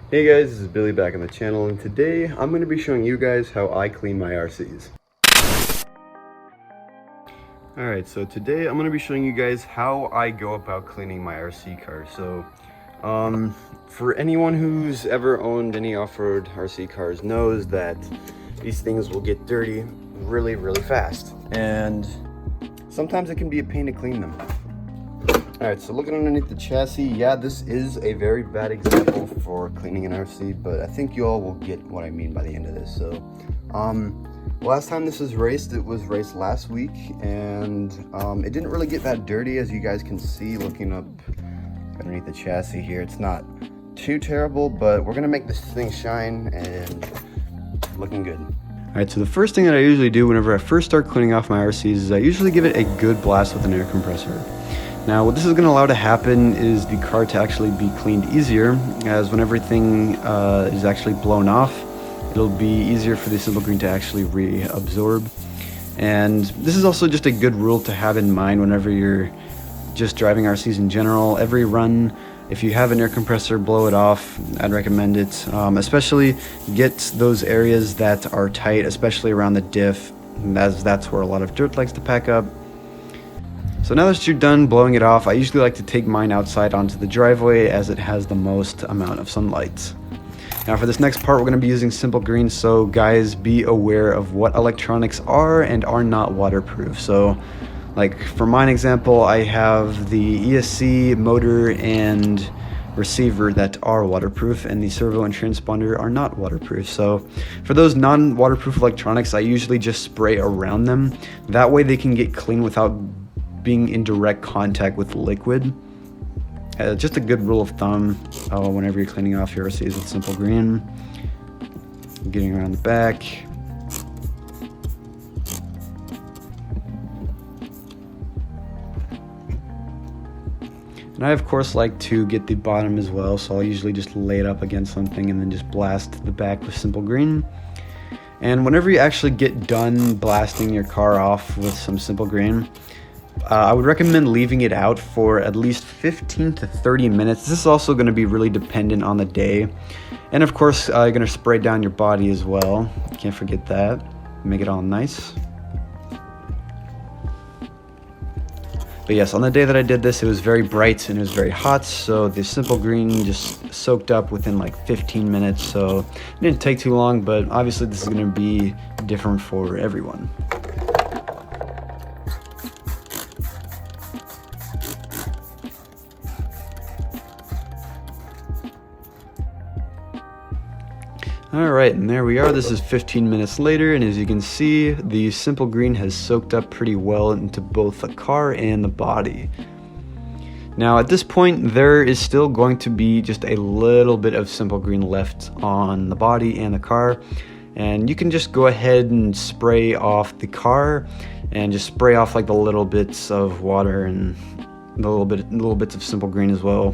Hey guys, this is Billy back on the channel, and today I'm going to be showing you guys how I clean my RCs. Alright, so today I'm going to be showing you guys how I go about cleaning my RC car. So, for anyone who's ever owned any off-road RC cars knows that these things will get dirty really, really fast. And sometimes it can be a pain to clean them. Alright, so looking underneath the chassis, yeah, this is a very bad example for cleaning an RC, but I think you all will get what I mean by the end of this. So, last time this was raced, it was raced last week, and it didn't really get that dirty, as you guys can see looking up underneath the chassis here. It's not too terrible, but we're gonna make this thing shine and looking good. Alright, so the first thing that I usually do whenever I first start cleaning off my RCs is I usually give it a good blast with an air compressor. Now, what this is going to allow to happen is the car to actually be cleaned easier, as when everything is actually blown off, it'll be easier for the simple green to actually reabsorb. And this is also just a good rule to have in mind whenever you're just driving RCs in general. Every run, if you have an air compressor, blow it off. I'd recommend it. Especially get those areas that are tight, especially around the diff, as that's where a lot of dirt likes to pack up. So now that you're done blowing it off, I usually like to take mine outside onto the driveway as it has the most amount of sunlight. Now for this next part, we're going to be using simple green, so guys, be aware of what electronics are and are not waterproof. So like for mine example, I have the ESC motor and receiver that are waterproof, and the servo and transponder are not waterproof. So for those non-waterproof electronics, I usually just spray around them. That way they can get clean without being in direct contact with liquid. Just a good rule of thumb whenever you're cleaning off your RCs with simple green. Getting around the back. And I of course like to get the bottom as well, so I'll usually just lay it up against something and then just blast the back with simple green. And whenever you actually get done blasting your car off with some simple green, I would recommend leaving it out for at least 15 to 30 minutes. This is also going to be really dependent on the day. And of course, you're going to spray down your body as well. Can't forget that. Make it all nice. But yes, on the day that I did this, it was very bright and it was very hot, so the simple green just soaked up within like 15 minutes, so it didn't take too long, but obviously this is going to be different for everyone. Alright, and there we are. This is 15 minutes later, and as you can see, the simple green has soaked up pretty well into both the car and the body. Now at this point, there is still going to be just a little bit of simple green left on the body and the car, and you can just go ahead and spray off the car and just spray off like the little bits of water and the little bits of simple green as well.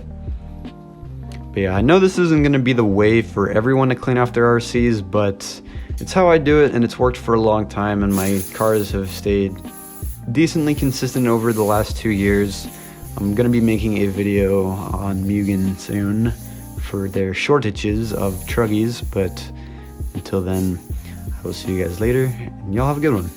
But yeah, I know this isn't going to be the way for everyone to clean off their RCs, but it's how I do it, and it's worked for a long time, and my cars have stayed decently consistent over the last 2 years. I'm going to be making a video on Mugen soon for their shortages of truggies, but until then, I will see you guys later, and y'all have a good one.